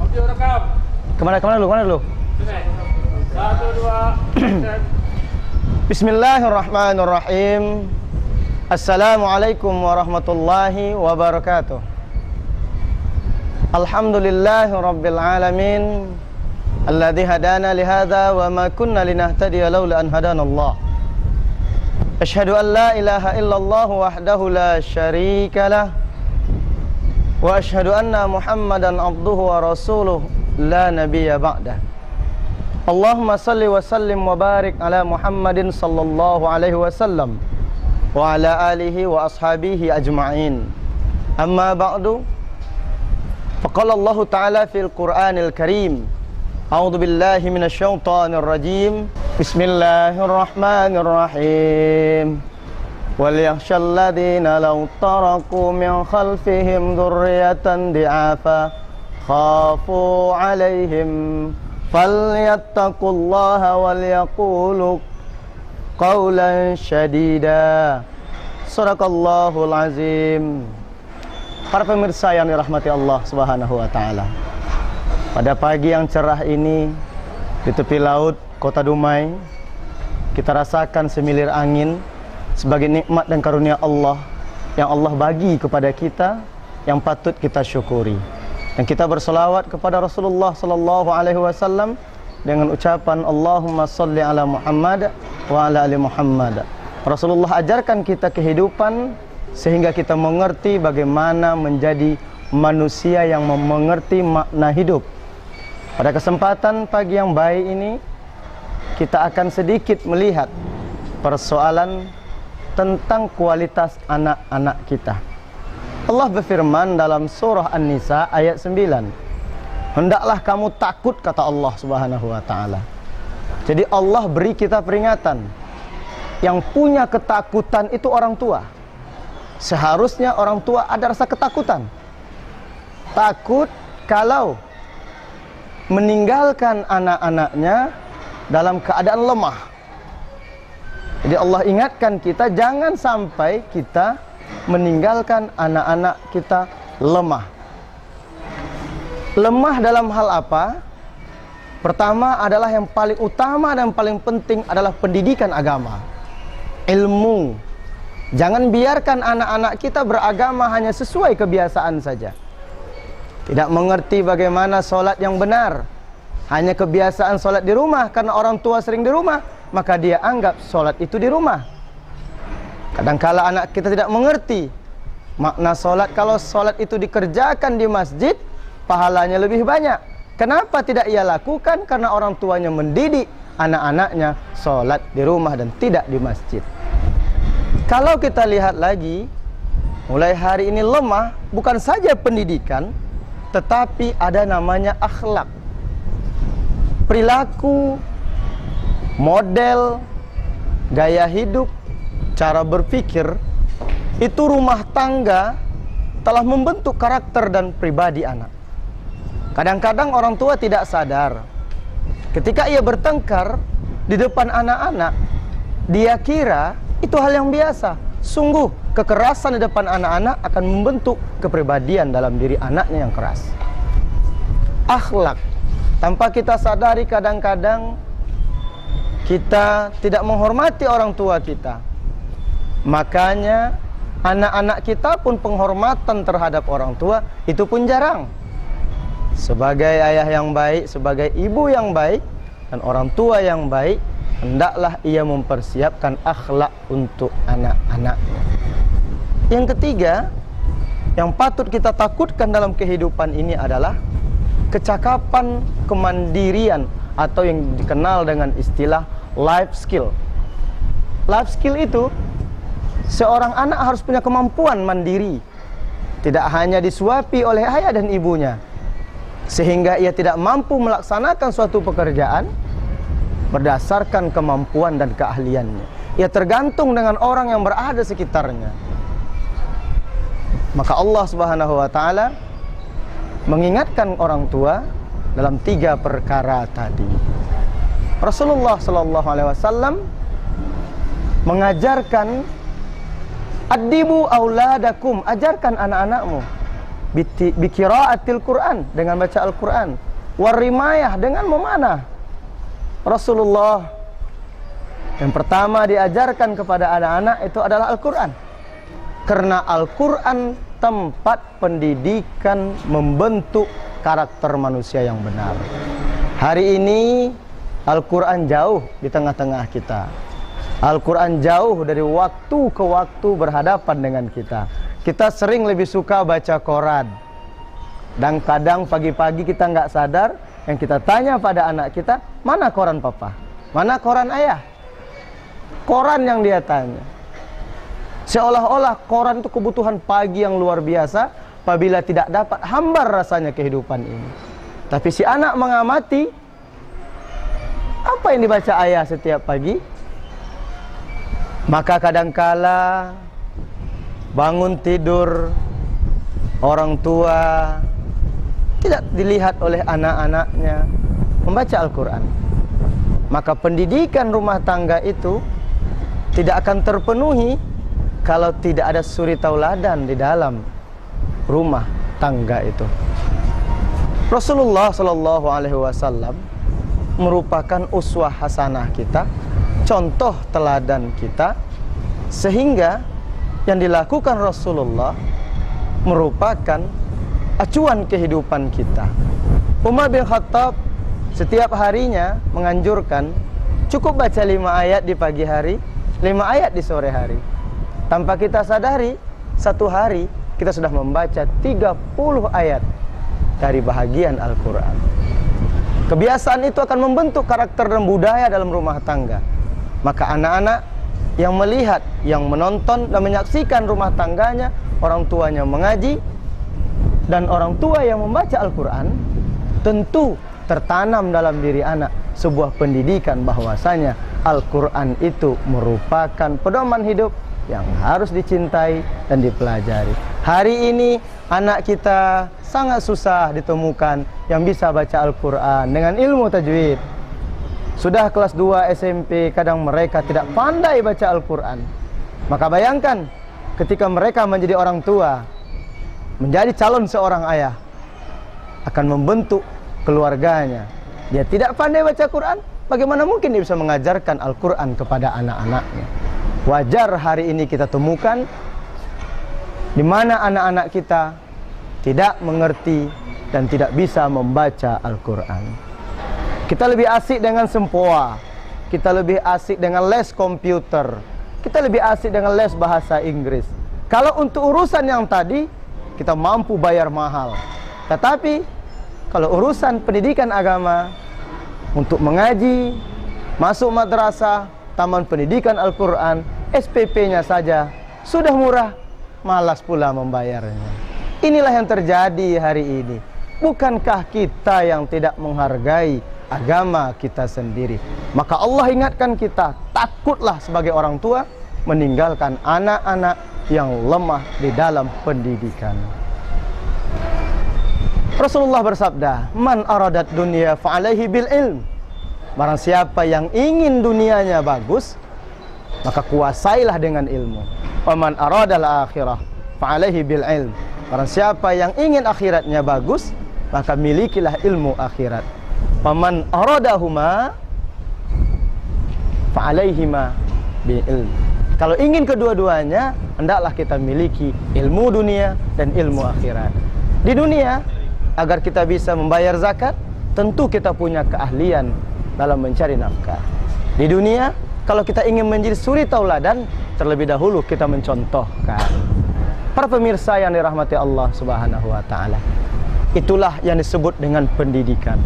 Audio rekam. Kemana dulu? Sini. 1, 2. Bismillahirrahmanirrahim. Assalamualaikum warahmatullahi wabarakatuh. Alhamdulillahi rabbil alamin. Alladzi hadana lihadza wa ma kunna linahtadiya laula an hadana Allah. Asyhadu an la ilaha illallah wahdahu la syarika lah. Wa asyhadu anna Muhammadan abduhu wa rasuluh la nabiyya ba'dah. Allahumma salli wa sallim wa barik ala Muhammadin sallallahu alaihi wasallam wa ala alihi wa ashabihi ajma'in. Amma ba'du. Faqala Allah ta'ala fil Qur'anil Karim. A'udzu billahi minasy syaithanir rajim. Bismillahirrahmanirrahim. وَلْيَخْشَى الَّذِينَ لَوْ تَرَكُوا مِنْ خَلْفِهِمْ ذُرِّيَّةً ضِعَافًا خَافُوا عَلَيْهِمْ فَلْيَتَّقُوا اللَّهَ وَلْيَقُولُوا قَوْلًا شَدِيدًا. Shadaqallahul azim. Para pemirsa yang dirahmati Allah Subhanahu wa taala. Pada pagi yang cerah ini di tepi laut Kota Dumai, kita rasakan semilir angin sebagai nikmat dan karunia Allah yang Allah bagi kepada kita, yang patut kita syukuri. Dan kita berselawat kepada Rasulullah sallallahu alaihi wasallam dengan ucapan Allahumma shalli ala Muhammad wa ala ali Muhammad. Rasulullah ajarkan kita kehidupan sehingga kita mengerti bagaimana menjadi manusia yang mengerti makna hidup. Pada kesempatan pagi yang baik ini, kita akan sedikit melihat persoalan tentang kualitas anak-anak kita. Allah berfirman dalam surah An-Nisa ayat 9. Hendaklah kamu takut, kata Allah Subhanahu wa taala. Jadi Allah beri kita peringatan. Yang punya ketakutan itu orang tua. Seharusnya orang tua ada rasa ketakutan. Takut kalau meninggalkan anak-anaknya dalam keadaan lemah. Jadi Allah ingatkan kita jangan sampai kita meninggalkan anak-anak kita lemah. Lemah dalam hal apa? Pertama adalah yang paling utama dan paling penting adalah pendidikan agama. Ilmu. Jangan biarkan anak-anak kita beragama hanya sesuai kebiasaan saja. Tidak mengerti bagaimana sholat yang benar. Hanya kebiasaan sholat di rumah karena orang tua sering di rumah, maka dia anggap sholat itu di rumah. Kadangkala anak kita tidak mengerti makna sholat. Kalau sholat itu dikerjakan di masjid, pahalanya lebih banyak. Kenapa tidak ia lakukan? Karena orang tuanya mendidik anak-anaknya sholat di rumah dan tidak di masjid. Kalau kita lihat lagi, mulai hari ini lemah bukan saja pendidikan, tetapi ada namanya akhlak. Perilaku, model, gaya hidup, cara berpikir, itu rumah tangga telah membentuk karakter dan pribadi anak. Kadang-kadang orang tua tidak sadar. Ketika ia bertengkar di depan anak-anak, dia kira itu hal yang biasa. Sungguh, kekerasan di depan anak-anak akan membentuk kepribadian dalam diri anaknya yang keras. Akhlak. Tanpa kita sadari kadang-kadang kita tidak menghormati orang tua kita. Makanya anak-anak kita pun penghormatan terhadap orang tua itu pun jarang. Sebagai ayah yang baik, sebagai ibu yang baik, dan orang tua yang baik, hendaklah ia mempersiapkan akhlak untuk anak-anaknya. Yang ketiga, yang patut kita takutkan dalam kehidupan ini adalah kecakapan kemandirian atau yang dikenal dengan istilah life skill. Life skill itu seorang anak harus punya kemampuan mandiri, tidak hanya disuapi oleh ayah dan ibunya, sehingga ia tidak mampu melaksanakan suatu pekerjaan berdasarkan kemampuan dan keahliannya. Ia tergantung dengan orang yang berada sekitarnya. Maka Allah Subhanahu wa taala mengingatkan orang tua dalam 3 perkara tadi. Rasulullah sallallahu alaihi wasallam mengajarkan, "Addibu auladakum," ajarkan anak-anakmu. Biqiraatil Quran, dengan baca Al-Quran. Warimayah, dengan memanah. Rasulullah yang pertama diajarkan kepada anak-anak itu adalah Al-Quran. Karena Al-Quran tempat pendidikan membentuk karakter manusia yang benar. Hari ini Al-Quran jauh di tengah-tengah kita. Al-Quran jauh dari waktu ke waktu berhadapan dengan kita. Kita sering lebih suka baca koran. Dan kadang pagi-pagi kita nggak sadar, yang kita tanya pada anak kita, mana koran papa? Mana koran ayah? Koran yang dia tanya. Seolah-olah koran itu kebutuhan pagi yang luar biasa. Apabila tidak dapat, hambar rasanya kehidupan ini. Tapi si anak mengamati, apa yang dibaca ayah setiap pagi? Maka kadangkala bangun tidur, orang tua tidak dilihat oleh anak-anaknya membaca Al-Quran. Maka pendidikan rumah tangga itu tidak akan terpenuhi kalau tidak ada suri tauladan di dalam rumah tangga itu. Rasulullah SAW merupakan uswah hasanah kita, contoh teladan kita, sehingga yang dilakukan Rasulullah merupakan acuan kehidupan kita. Umar bin Khattab setiap harinya menganjurkan cukup baca 5 ayat di pagi hari, 5 ayat di sore hari. Tanpa kita sadari, satu hari kita sudah membaca 30 ayat dari bahagian Al-Quran. Kebiasaan itu akan membentuk karakter dan budaya dalam rumah tangga. Maka anak-anak yang melihat, yang menonton dan menyaksikan rumah tangganya, orang tuanya mengaji, dan orang tua yang membaca Al-Quran, tentu tertanam dalam diri anak sebuah pendidikan bahwasanya Al-Quran itu merupakan pedoman hidup yang harus dicintai dan dipelajari. Hari ini anak kita sangat susah ditemukan yang bisa baca Al-Quran dengan ilmu tajwid. Sudah kelas 2 SMP, kadang mereka tidak pandai baca Al-Quran. Maka bayangkan ketika mereka menjadi orang tua, menjadi calon seorang ayah, akan membentuk keluarganya. Dia tidak pandai baca Quran, bagaimana mungkin dia bisa mengajarkan Al-Quran kepada anak-anaknya? Wajar hari ini kita temukan di mana anak-anak kita tidak mengerti dan tidak bisa membaca Al-Quran. Kita lebih asik dengan sempoa, kita lebih asik dengan les komputer, kita lebih asik dengan les bahasa Inggris. Kalau untuk urusan yang tadi, kita mampu bayar mahal. Tetapi kalau urusan pendidikan agama, untuk mengaji, masuk madrasah, taman pendidikan Al-Quran, SPP-nya saja sudah murah, malas pula membayarnya. Inilah yang terjadi hari ini. Bukankah kita yang tidak menghargai agama kita sendiri? Maka Allah ingatkan kita, takutlah sebagai orang tua meninggalkan anak-anak yang lemah di dalam pendidikan. Rasulullah bersabda, "Man aradat dunya fa'alaihi bil ilm." Barang siapa yang ingin dunianya bagus, maka kuasailah dengan ilmu. "Wa man aradal akhirah fa'alaihi bil ilm." Barang siapa yang ingin akhiratnya bagus, maka milikilah ilmu akhirat. "Wa man aradahuma fa'alaihima bil ilm." Kalau ingin kedua-duanya, hendaklah kita miliki ilmu dunia dan ilmu akhirat. Di dunia, agar kita bisa membayar zakat, tentu kita punya keahlian dalam mencari nafkah. Di dunia, kalau kita ingin menjadi suri tauladan, terlebih dahulu kita mencontohkan. Para pemirsa yang dirahmati Allah Subhanahu wa taala, itulah yang disebut dengan pendidikan.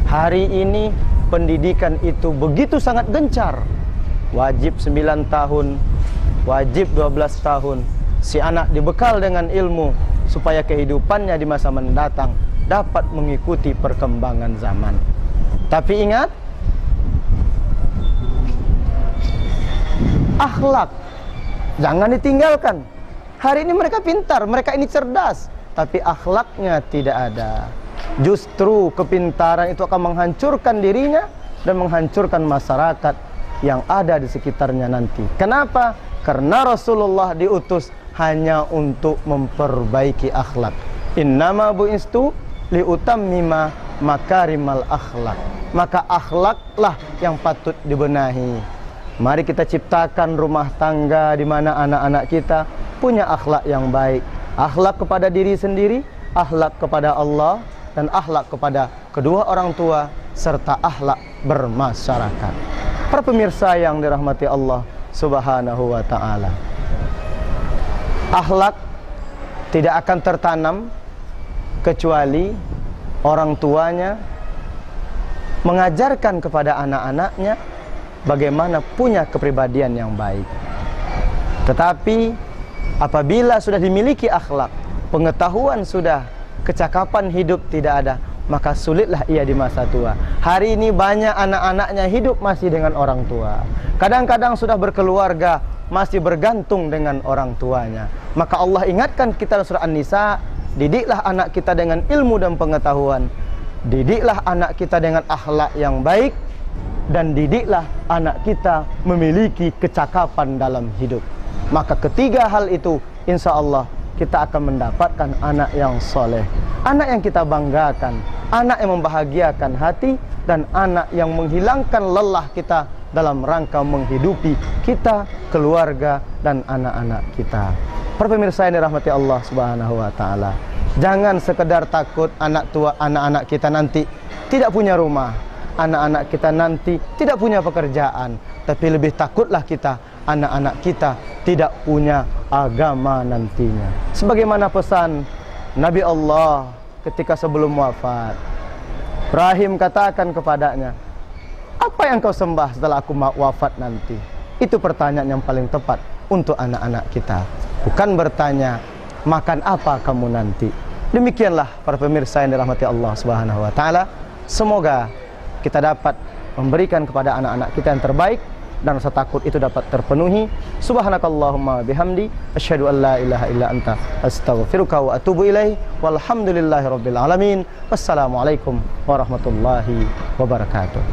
Hari ini pendidikan itu begitu sangat gencar. Wajib 9 tahun, wajib 12 tahun. Si anak dibekal dengan ilmu supaya kehidupannya di masa mendatang dapat mengikuti perkembangan zaman. Tapi ingat, akhlak jangan ditinggalkan. Hari ini mereka pintar, mereka ini cerdas, tapi akhlaknya tidak ada. Justru kepintaran itu akan menghancurkan dirinya dan menghancurkan masyarakat yang ada di sekitarnya nanti. Kenapa? Karena Rasulullah diutus hanya untuk memperbaiki akhlak. Innama bu'istu liutammima makarimal akhlak. Maka akhlaklah yang patut dibenahi. Mari kita ciptakan rumah tangga di mana anak-anak kita punya akhlak yang baik. Akhlak kepada diri sendiri, akhlak kepada Allah, dan akhlak kepada kedua orang tua, serta akhlak bermasyarakat. Para pemirsa yang dirahmati Allah Subhanahu wa ta'ala, akhlak tidak akan tertanam kecuali orang tuanya mengajarkan kepada anak-anaknya bagaimana punya kepribadian yang baik. Tetapi apabila sudah dimiliki akhlak, pengetahuan sudah, kecakapan hidup tidak ada, maka sulitlah ia di masa tua. Hari ini banyak anak-anaknya hidup masih dengan orang tua. Kadang-kadang sudah berkeluarga, masih bergantung dengan orang tuanya. Maka Allah ingatkan kita dalam surah An-Nisa, didiklah anak kita dengan ilmu dan pengetahuan. Didiklah anak kita dengan akhlak yang baik, dan didiklah anak kita memiliki kecakapan dalam hidup. Maka ketiga hal itu, insya Allah kita akan mendapatkan anak yang soleh, anak yang kita banggakan, anak yang membahagiakan hati, dan anak yang menghilangkan lelah kita dalam rangka menghidupi kita, keluarga, dan anak-anak kita. Para pemirsa yang dirahmati Allah Subhanahu wa ta'ala, jangan sekedar takut anak-anak kita nanti tidak punya rumah, anak-anak kita nanti tidak punya pekerjaan, tapi lebih takutlah kita anak-anak kita tidak punya agama nantinya. Sebagaimana pesan Nabi Allah ketika sebelum wafat, Ibrahim katakan kepadanya, apa yang kau sembah setelah aku wafat nanti? Itu pertanyaan yang paling tepat untuk anak-anak kita, bukan bertanya makan apa kamu nanti. Demikianlah para pemirsa yang dirahmati Allah Subhanahu wa ta'ala, semoga kita dapat memberikan kepada anak-anak kita yang terbaik, dan rasa takut itu dapat terpenuhi. Subhanakallahumma bihamdi, asyhadu an la ilaha illa anta, astaghfiruka wa atubu ilaih. Walhamdulillahirabbil alamin. Wassalamualaikum warahmatullahi wabarakatuh.